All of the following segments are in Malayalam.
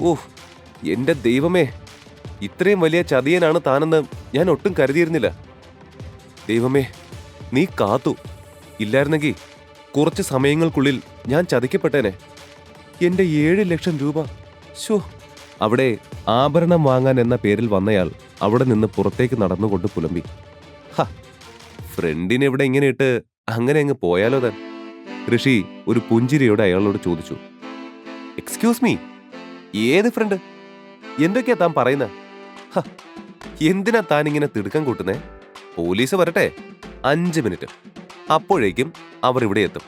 ഓഹ്, എന്റെ ദൈവമേ, ഇത്രയും വലിയ ചതിയനാണ് താനെന്ന് ഞാൻ ഒട്ടും കരുതിയിരുന്നില്ല. ദൈവമേ, നീ കാത്തു. ഇല്ലായിരുന്നെങ്കിൽ കുറച്ച് സമയങ്ങൾക്കുള്ളിൽ ഞാൻ ചതിക്കപ്പെട്ടേനെ. എന്റെ 7 ലക്ഷം രൂപ. ശോ. അവിടെ ആഭരണം വാങ്ങാൻ എന്ന പേരിൽ വന്നയാൾ അവിടെ നിന്ന് പുറത്തേക്ക് നടന്നുകൊണ്ട് പുലമ്പി. ഹ, ഫ്രണ്ടിനെവിടെ ഇങ്ങനെ ഇട്ട് അങ്ങനെ അങ്ങ് പോയാലോ താൻ? ഋഷി ഒരു പുഞ്ചിരിയോടെ അയാളോട് ചോദിച്ചു. എക്സ്ക്യൂസ് മീ, ഏത് ഫ്രണ്ട്? എന്തൊക്കെയാ താൻ പറയുന്ന? എന്തിനാ താൻ ഇങ്ങനെ തിടുക്കം കൂട്ടുന്നേ? പോലീസ് വരട്ടെ, 5 മിനിറ്റ്, അപ്പോഴേക്കും അവർ ഇവിടെ എത്തും.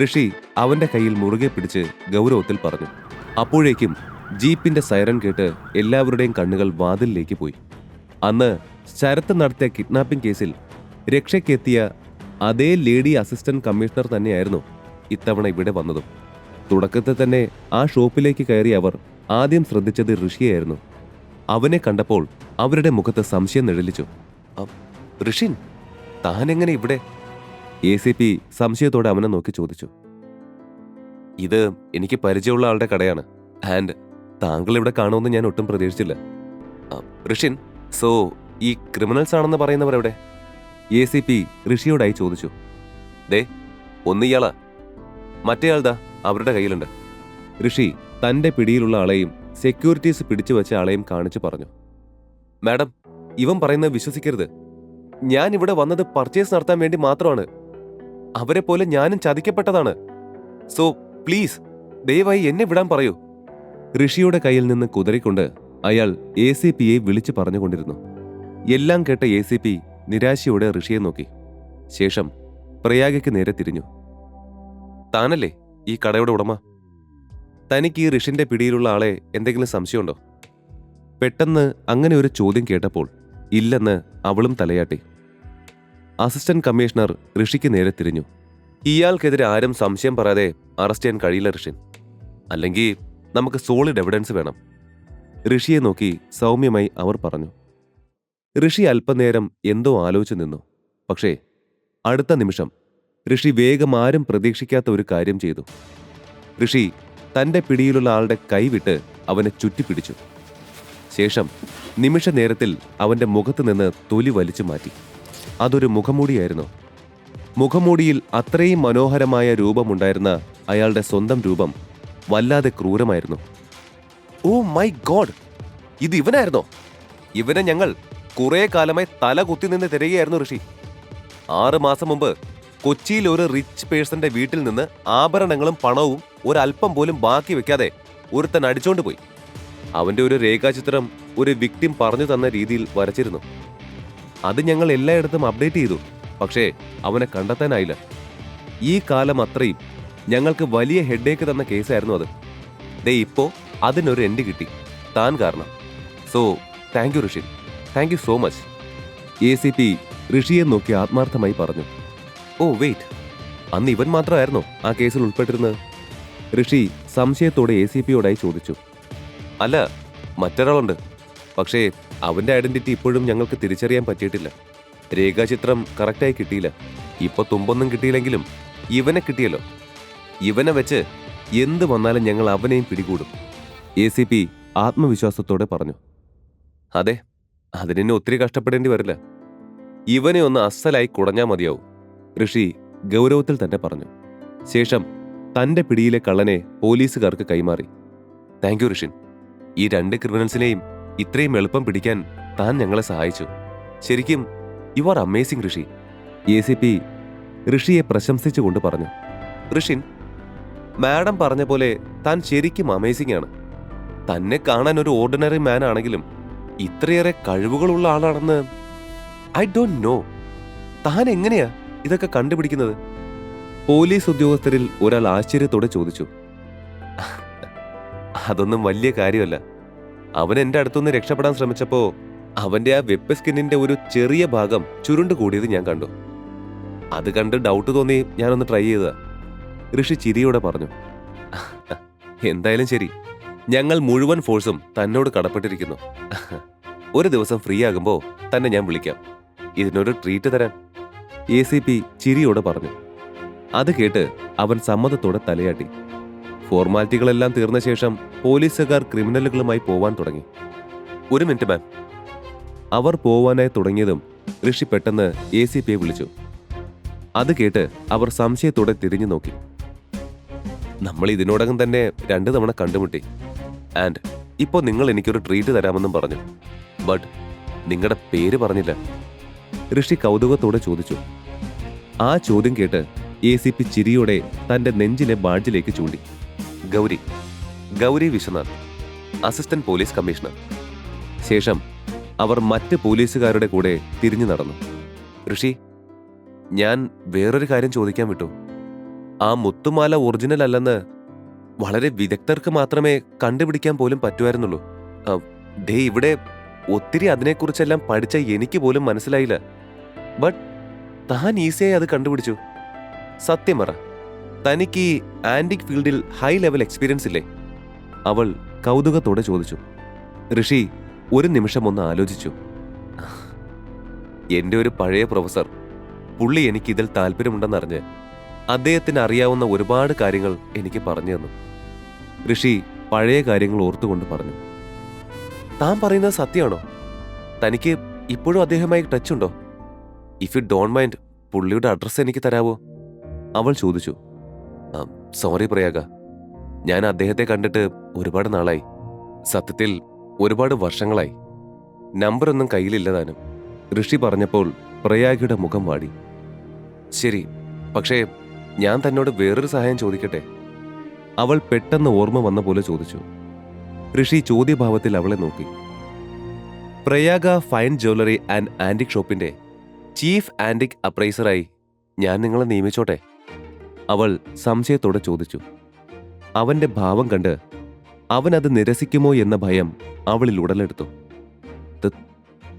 ഋഷി അവന്റെ കയ്യിൽ മുറുകെ പിടിച്ച് ഗൗരവത്തിൽ പറഞ്ഞു. അപ്പോഴേക്കും ജീപ്പിന്റെ സൈറൻ കേട്ട് എല്ലാവരുടെയും കണ്ണുകൾ വാതിലിലേക്ക് പോയി. അന്ന് ശരത്ത് നടത്തിയ കിഡ്നാപ്പിംഗ് കേസിൽ രക്ഷയ്ക്കെത്തിയ അതേ ലേഡി അസിസ്റ്റന്റ് കമ്മീഷണർ തന്നെയായിരുന്നു ഇത്തവണ ഇവിടെ വന്നതും. തുടക്കത്തിൽ തന്നെ ആ ഷോപ്പിലേക്ക് കയറി അവർ ആദ്യം ശ്രദ്ധിച്ചത് ഋഷിയായിരുന്നു. അവനെ കണ്ടപ്പോൾ അവരുടെ മുഖത്ത് സംശയം നിഴലിച്ചു. ഋഷിൻ, താനെങ്ങനെ ഇവിടെ? ACP സംശയത്തോടെ അവനെ നോക്കി ചോദിച്ചു. ഇത് എനിക്ക് പരിചയമുള്ള ആളുടെ കടയാണ്. ആൻഡ് താങ്കൾ ഇവിടെ കാണുമെന്ന് ഞാൻ ഒട്ടും പ്രതീക്ഷിച്ചില്ല. ഋഷിൻ, സോ ഈ ക്രിമിനൽസ് ആണെന്ന് പറയുന്നവർ എവിടെ? ACP ഋഷിയോടായി ചോദിച്ചു. ദേ, ഒന്ന് ഇയാളാ, മറ്റേയാൾദാ അവരുടെ കയ്യിലുണ്ട്. ഋഷി തന്റെ പിടിയിലുള്ള ആളെയും സെക്യൂരിറ്റീസ് പിടിച്ചു വെച്ച ആളെയും കാണിച്ചു പറഞ്ഞു. മാഡം, ഇവൻ പറയുന്നത് വിശ്വസിക്കരുത്. ഞാൻ ഇവിടെ വന്നത് പർച്ചേസ് നടത്താൻ വേണ്ടി മാത്രമാണ്. അവരെ പോലെ ഞാനും ചതിക്കപ്പെട്ടതാണ്. സോ പ്ലീസ്, ദയവായി എന്നെ വിടാൻ പറയൂ. ഋഷിയുടെ കയ്യിൽ നിന്ന് കുതറിക്കൊണ്ട് അയാൾ ACPയെ വിളിച്ചു പറഞ്ഞുകൊണ്ടിരുന്നു. എല്ലാം കേട്ട ACP നിരാശയോടെ ഋഷിയെ നോക്കി. ശേഷം പ്രയാഗയ്ക്ക് നേരെ തിരിഞ്ഞു. താനല്ലേ ഈ കടയുടെ ഉടമ? തനിക്ക് ഈ ഋഷിന്റെ പിടിയിലുള്ള ആളെ എന്തെങ്കിലും സംശയമുണ്ടോ? പെട്ടെന്ന് അങ്ങനെ ഒരു ചോദ്യം കേട്ടപ്പോൾ ഇല്ലെന്ന് അവളും തലയാട്ടി. അസിസ്റ്റന്റ് കമ്മീഷണർ ഋഷിക്ക് നേരെ തിരിഞ്ഞു. ഇയാൾക്കെതിരെ ആരും സംശയം പറയാതെ അറസ്റ്റ് ചെയ്യാൻ കഴിയില്ല ഋഷിൻ. അല്ലെങ്കിൽ നമുക്ക് സോളിഡ് എവിഡൻസ് വേണം. ഋഷിയെ നോക്കി സൗമ്യമായി അവർ പറഞ്ഞു. ഋഷി അല്പനേരം എന്തോ ആലോചിച്ചു നിന്നു. പക്ഷേ അടുത്ത നിമിഷം ഋഷി വേഗം ആരും പ്രതീക്ഷിക്കാത്ത ഒരു കാര്യം ചെയ്തു. ഋഷി തന്റെ പിടിയിലുള്ള ആളുടെ കൈവിട്ട് അവനെ ചുറ്റിപ്പിടിച്ചു. ശേഷം നിമിഷ നേരത്തിൽ അവന്റെ മുഖത്ത് നിന്ന് തൊലി വലിച്ചു മാറ്റി. അതൊരു മുഖംമൂടിയായിരുന്നു. മുഖംമൂടിയിൽ അത്രയും മനോഹരമായ രൂപമുണ്ടായിരുന്ന അയാളുടെ സ്വന്തം രൂപം വല്ലാതെ ക്രൂരമായിരുന്നു. ഓ മൈ ഗോഡ്, ഇത് ഇവനായിരുന്നോ? ഇവനെ ഞങ്ങൾ കുറെ കാലമായി തല കുത്തി നിന്ന് തിരയുകയായിരുന്നു ഋഷി. 6 മാസം മുമ്പ് കൊച്ചിയിൽ ഒരു റിച്ച് പേഴ്സന്റെ വീട്ടിൽ നിന്ന് ആഭരണങ്ങളും പണവും ഒരല്പം പോലും ബാക്കി വെക്കാതെ ഒരുത്തൻ അടിച്ചോണ്ട് പോയി. അവന്റെ ഒരു രേഖാചിത്രം ഒരു വിക്ടിം പറഞ്ഞു തന്ന രീതിയിൽ വരച്ചിരുന്നു. അത് ഞങ്ങൾ എല്ലായിടത്തും അപ്ഡേറ്റ് ചെയ്തു. പക്ഷേ അവനെ കണ്ടെത്താനായില്ല. ഈ കാലം അത്രയും ഞങ്ങൾക്ക് വലിയ ഹെഡേക്ക് തന്ന കേസായിരുന്നു അത്. ദേ ഇപ്പോ അതിനൊരു എൻഡ് കിട്ടി, താൻ കാരണം. So thank you Rishi, thank you so much. ACP ഋഷിയെ നോക്കി ആത്മാർത്ഥമായി പറഞ്ഞു. ഓ വെയിറ്റ്, അന്ന് ഇവൻ മാത്രമായിരുന്നോ ആ കേസിൽ ഉൾപ്പെട്ടിരുന്നത്? ഋഷി സംശയത്തോടെ ACPയോടായി ചോദിച്ചു. അല്ല, മറ്റൊരാളുണ്ട്. പക്ഷേ അവന്റെ ഐഡന്റിറ്റി ഇപ്പോഴും ഞങ്ങൾക്ക് തിരിച്ചറിയാൻ പറ്റിയിട്ടില്ല. രേഖാചിത്രം കറക്റ്റായി കിട്ടിയില്ല. ഇപ്പൊ തുമ്പൊന്നും കിട്ടിയില്ലെങ്കിലും ഇവനെ കിട്ടിയല്ലോ. ഇവനെ വെച്ച് എന്ത് വന്നാലും ഞങ്ങൾ അവനെയും പിടികൂടും. ACP ആത്മവിശ്വാസത്തോടെ പറഞ്ഞു. അതെ, അതിനെ ഒത്തിരി കഷ്ടപ്പെടേണ്ടി വരില്ല. ഇവനെ ഒന്ന് അസലായി കുടഞ്ഞാൽ മതിയാവും, ഋഷി ഗൗരവത്തിൽ തന്നെ പറഞ്ഞു. ശേഷം തന്റെ പിടിയിലെ കള്ളനെ പോലീസുകാർക്ക് കൈമാറി. Thank you Rishin. ഈ 2 ക്രിമിനൽസിനെയും ഇത്രയും എളുപ്പം പിടിക്കാൻ താൻ ഞങ്ങളെ സഹായിച്ചു. ശരിക്കും you are amazing Rishi. ACP ഋഷിയെ പ്രശംസിച്ചുകൊണ്ട് പറഞ്ഞു. ഋഷിൻ, മാഡം പറഞ്ഞ പോലെ താൻ ശരിക്കും അമേസിംഗ് ആണ്. തന്നെ കാണാൻ ഒരു ഓർഡിനറി മാൻ ആണെങ്കിലും ഇത്രയേറെ കഴിവുകളുള്ള ആളാണെന്ന് ഐ ഡോണ്ട് നോ. താൻ എങ്ങനെയാ ഇതൊക്കെ കണ്ടുപിടിക്കുന്നത്? പോലീസ് ഉദ്യോഗസ്ഥരിൽ ഒരാൾ ആശ്ചര്യത്തോടെ ചോദിച്ചു. അതൊന്നും വലിയ കാര്യമല്ല. അവൻ എന്റെ അടുത്തുനിന്ന് രക്ഷപ്പെടാൻ ശ്രമിച്ചപ്പോ അവന്റെ ആ വെബ് സ്കിന്നിന്റെ ഒരു ചെറിയ ഭാഗം ചുരുണ്ടു കൂടിയത് ഞാൻ കണ്ടു. അത് കണ്ട് ഡൗട്ട് തോന്നി ഞാനൊന്ന് ട്രൈ ചെയ്തതാ, ഋഷി ചിരിയോടെ പറഞ്ഞു. എന്തായാലും ശരി, ഞങ്ങൾ മുഴുവൻ ഫോഴ്സും തന്നോട് കടപ്പെട്ടിരിക്കുന്നു. ഒരു ദിവസം ഫ്രീ ആകുമ്പോ തന്നെ ഞാൻ വിളിക്കാം, ഇതിനൊരു ട്രീറ്റ് തരാൻ. ACP ചിരിയോടെ പറഞ്ഞു. അത് കേട്ട് അവൻ സമ്മതത്തോടെ തലയാട്ടി. ഫോർമാലിറ്റികളെല്ലാം തീർന്ന ശേഷം പോലീസുകാർ ക്രിമിനലുകളുമായി പോവാൻ തുടങ്ങി. ഒരു മിനിറ്റ് മാം. അവർ പോവാനായി തുടങ്ങിയതും ഋഷി പെട്ടെന്ന് ACPയെ വിളിച്ചു. അത് കേട്ട് അവർ സംശയത്തോടെ തിരിഞ്ഞു നോക്കി. നമ്മൾ ഇതിനോടകം തന്നെ 2 തവണ കണ്ടുമുട്ടി. ആൻഡ് ഇപ്പോൾ നിങ്ങൾ എനിക്കൊരു ട്രീറ്റ് തരാമെന്നും പറഞ്ഞു. ബട്ട് നിങ്ങളുടെ പേര് പറഞ്ഞില്ല. ഋഷി കൗതുകത്തോടെ ചോദിച്ചു. ആ ചോദ്യം കേട്ട് ACP ചിരിയോടെ തന്റെ നെഞ്ചിലെ ബാഡ്ജിലേക്ക് ചൂണ്ടി. Gauri Vishwanath, assistant police commissioner. ശേഷം അവർ മറ്റ് പോലീസുകാരുടെ കൂടെ തിരിഞ്ഞു നടന്നു. ഋഷി, ഞാൻ വേറൊരു കാര്യം ചോദിക്കാൻ വിട്ടു. ആ മുത്തുമാല ഒറിജിനൽ അല്ലെന്ന് വളരെ വിദഗ്ധർക്ക് മാത്രമേ കണ്ടുപിടിക്കാൻ പോലും പറ്റുമായിരുന്നുള്ളൂ. ദേ ഇവിടെ ഒത്തിരി അതിനെക്കുറിച്ചെല്ലാം പഠിച്ച എനിക്ക് പോലും മനസ്സിലായില്ല. ബട്ട് താൻ ഈസിയായി അത് കണ്ടുപിടിച്ചു. സത്യം പറ, തനിക്ക് ഈ ആന്റിക് ഫീൽഡിൽ ഹൈ ലെവൽ എക്സ്പീരിയൻസ് ഇല്ലേ? അവൾ കൗതുകത്തോടെ ചോദിച്ചു. ഋഷി ഒരു നിമിഷം ഒന്ന് ആലോചിച്ചു. എന്റെ ഒരു പഴയ പ്രൊഫസർ, പുള്ളി എനിക്ക് ഇതിൽ താല്പര്യമുണ്ടെന്നറിഞ്ഞ് അദ്ദേഹത്തിന് അറിയാവുന്ന ഒരുപാട് കാര്യങ്ങൾ എനിക്ക് പറഞ്ഞു തന്നു. ഋഷി പഴയ കാര്യങ്ങൾ ഓർത്തുകൊണ്ട് പറഞ്ഞു. താൻ പറയുന്നത് സത്യമാണോ? തനിക്ക് ഇപ്പോഴും അദ്ദേഹവുമായി ടച്ച് ഉണ്ടോ? ഇഫ് യു ഡോണ്ട് മൈൻഡ്, പുള്ളിയുടെ അഡ്രസ്സ് എനിക്ക് തരാവോ? അവൾ ചോദിച്ചു. സോറി പ്രയാഗ, ഞാൻ അദ്ദേഹത്തെ കണ്ടിട്ട് ഒരുപാട് നാളായി. സത്യത്തിൽ ഒരുപാട് വർഷങ്ങളായി. നമ്പറൊന്നും കയ്യിലില്ലതാനും. ഋഷി പറഞ്ഞപ്പോൾ പ്രയാഗയുടെ മുഖം വാടി. ശരി, പക്ഷേ ഞാൻ തന്നോട് വേറൊരു സഹായം ചോദിക്കട്ടെ? അവൾ പെട്ടെന്ന് ഓർമ്മ വന്ന പോലെ ചോദിച്ചു. ഋഷി ചോദ്യഭാവത്തിൽ അവളെ നോക്കി. Prayaga fine jewellery and antique ഷോപ്പിന്റെ ചീഫ് ആന്റിക് അപ്രൈസറായി ഞാൻ നിങ്ങളെ നിയമിച്ചോട്ടെ? അവൾ സംശയത്തോടെ ചോദിച്ചു. അവന്റെ ഭാവം കണ്ട് അവനത് നിരസിക്കുമോ എന്ന ഭയം അവളിൽ ഉടലെടുത്തു.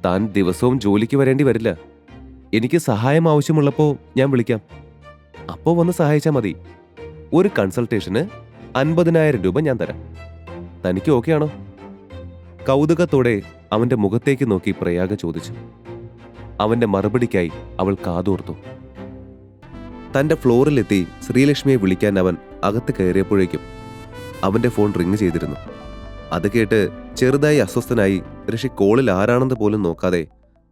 താൻ ദിവസവും ജോലിക്ക് വരേണ്ടി വരില്ല. എനിക്ക് സഹായം ആവശ്യമുള്ളപ്പോൾ ഞാൻ വിളിക്കാം. അപ്പോ വന്ന് സഹായിച്ചാൽ മതി. ഒരു കൺസൾട്ടേഷന് 50,000 രൂപ ഞാൻ തരാം. തനിക്ക് ഓക്കെ ആണോ? കൗതുകത്തോടെ അവന്റെ മുഖത്തേക്ക് നോക്കി പ്രയാഗ ചോദിച്ചു. അവന്റെ മറുപടിക്കായി അവൾ കാതോർത്തു. തന്റെ ഫ്ലോറിലെത്തി ശ്രീലക്ഷ്മിയെ വിളിക്കാൻ അവൻ അകത്ത് കയറിയപ്പോഴേക്കും അവന്റെ ഫോൺ റിങ് ചെയ്തിരുന്നു. അത് കേട്ട് ചെറുതായി അസ്വസ്ഥനായി ഋഷി കോളിൽ ആരാണെന്ന് പോലും നോക്കാതെ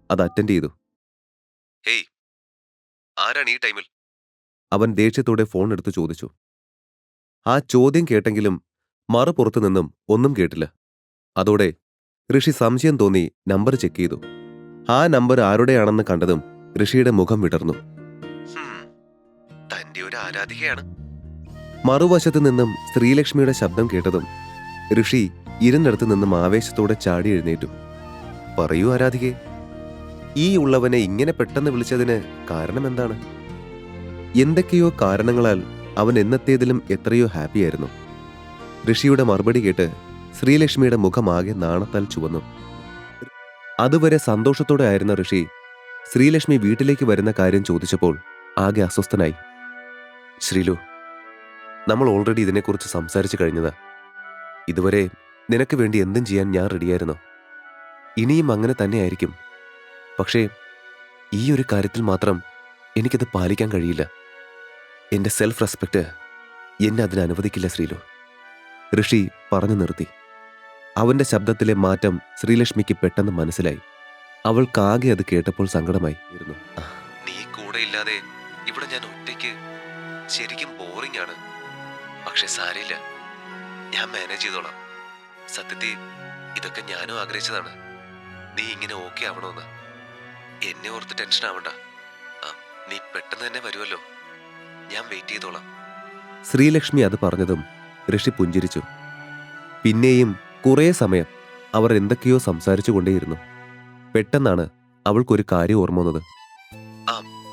അത് അറ്റൻഡ് ചെയ്തു. ഹേയ്, ആരാണ് ഈ ടൈമിൽ? അവൻ ദേഷ്യത്തോടെ ഫോൺ എടുത്തു ചോദിച്ചു. ആ ചോദ്യം കേട്ടെങ്കിലും മറുപുറത്തു നിന്നും ഒന്നും കേട്ടില്ല. അതോടെ ഋഷി സംശയം തോന്നി നമ്പർ ചെക്ക് ചെയ്തു. ആ നമ്പർ ആരുടെയാണെന്ന് കണ്ടതും ഋഷിയുടെ മുഖം വിടർന്നു. തന്റെ ഒരു ആരാധികയാണ്. മറുവശത്തു നിന്നും ശ്രീലക്ഷ്മിയുടെ ശബ്ദം കേട്ടതും ഋഷി ഇരുന്നിടത്തു നിന്നും ആവേശത്തോടെ ചാടി എഴുന്നേറ്റു. പറയൂ ആരാധികേ, ഈ ഉള്ളവനെ ഇങ്ങനെ പെട്ടെന്ന് വിളിച്ചതിന് കാരണം എന്താണ്? എന്തൊക്കെയോ കാരണങ്ങളാൽ അവൻ എന്നത്തേതിലും എത്രയോ ഹാപ്പിയായിരുന്നു. ഋഷിയുടെ മറുപടി കേട്ട് ശ്രീലക്ഷ്മിയുടെ മുഖമാകെ നാണത്താൽ ചുവന്നു. അതുവരെ സന്തോഷത്തോടെ ആയിരുന്ന ഋഷി ശ്രീലക്ഷ്മി വീട്ടിലേക്ക് വരുന്ന കാര്യം ചോദിച്ചപ്പോൾ ആകെ അസ്വസ്ഥനായി. ശ്രീലു, നമ്മൾ ഓൾറെഡി ഇതിനെക്കുറിച്ച് സംസാരിച്ചു കഴിഞ്ഞതാ. ഇതുവരെ നിനക്ക് വേണ്ടി എന്തും ചെയ്യാൻ ഞാൻ റെഡിയായിരുന്നു. ഇനിയും അങ്ങനെ തന്നെയായിരിക്കും. പക്ഷേ ഈ ഒരു കാര്യത്തിൽ മാത്രം എനിക്കത് പാലിക്കാൻ കഴിയില്ല. എന്റെ സെൽഫ് റെസ്പെക്ട് എന്നെ അതിന് അനുവദിക്കില്ല ശ്രീലു. ഋഷി പറഞ്ഞു നിർത്തി. അവന്റെ ശബ്ദത്തിലെ മാറ്റം ശ്രീലക്ഷ്മിക്ക് പെട്ടെന്ന് മനസ്സിലായി. അവൾക്കാകെ അത് കേട്ടപ്പോൾ സങ്കടമായി. നീ കൂടെ ഇല്ലാതെ ഇവിടെ ഞാൻ ഒറ്റയ്ക്ക് ശരിക്കും ബോറിംഗ് ആണ്. പക്ഷെ സാരയില്ല, ഞാൻ മാനേജ് ചെയ്തോളാം. സത്യത്തിൽ ഇതൊക്കെ ഞാനും ആഗ്രഹിച്ചതാണ്. നീ ഇങ്ങനെ ഓക്കെ ആവണമെന്ന്. എന്നെ ഓർത്ത് ടെൻഷൻ ആവണ്ട. നീ പെട്ടെന്ന് തന്നെ വരുമല്ലോ. ഞാൻ വെയിറ്റ് ചെയ്തോളാം. ശ്രീലക്ഷ്മി അത് പറഞ്ഞതും ഋഷി പുഞ്ചിരിച്ചു. പിന്നെയും കുറേ സമയം അവർ എന്തൊക്കെയോ സംസാരിച്ചു കൊണ്ടേയിരുന്നു. പെട്ടെന്നാണ് അവൾക്കൊരു കാര്യം ഓർമ്മ വന്നത്.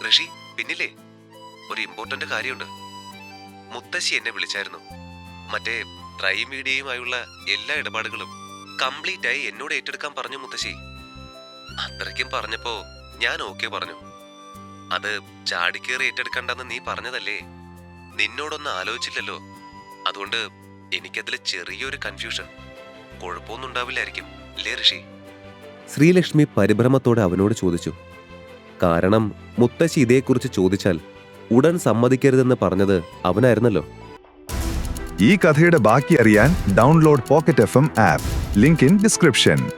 ഋഷി, പിന്നില്ലേ, ഒരു ഇമ്പോർട്ടന്റ് കാര്യമുണ്ട്. മുത്തശ്ശി എന്നെ വിളിച്ചായിരുന്നു. മറ്റേ പ്രൈം മീഡിയയുമായുള്ള എല്ലാ ഇടപാടുകളും കംപ്ലീറ്റ് ആയി എന്നോട് ഏറ്റെടുക്കാൻ പറഞ്ഞു മുത്തശ്ശി. അത്രയ്ക്കും പറഞ്ഞപ്പോ ഞാൻ ഓക്കെ പറഞ്ഞു. അത് ചാടിക്കേറി ഏറ്റെടുക്കണ്ടെന്ന് നീ പറഞ്ഞതല്ലേ? നിന്നോടൊന്നും ആലോചിച്ചില്ലല്ലോ. അതുകൊണ്ട് എനിക്കതിൽ ചെറിയൊരു കൺഫ്യൂഷൻ. കുഴപ്പമൊന്നും ഉണ്ടാവില്ലായിരിക്കും അല്ലേ ഋഷി? ശ്രീലക്ഷ്മി പരിഭ്രമത്തോടെ അവനോട് ചോദിച്ചു. കാരണം മുത്തശ്ശി ഇതേക്കുറിച്ച് ചോദിച്ചാൽ ഉടൻ സമ്മതിക്കരുതെന്ന് പറഞ്ഞത് അവനായിരുന്നല്ലോ. ഈ കഥയുടെ ബാക്കി അറിയാൻ download pocket FM app. Link in description.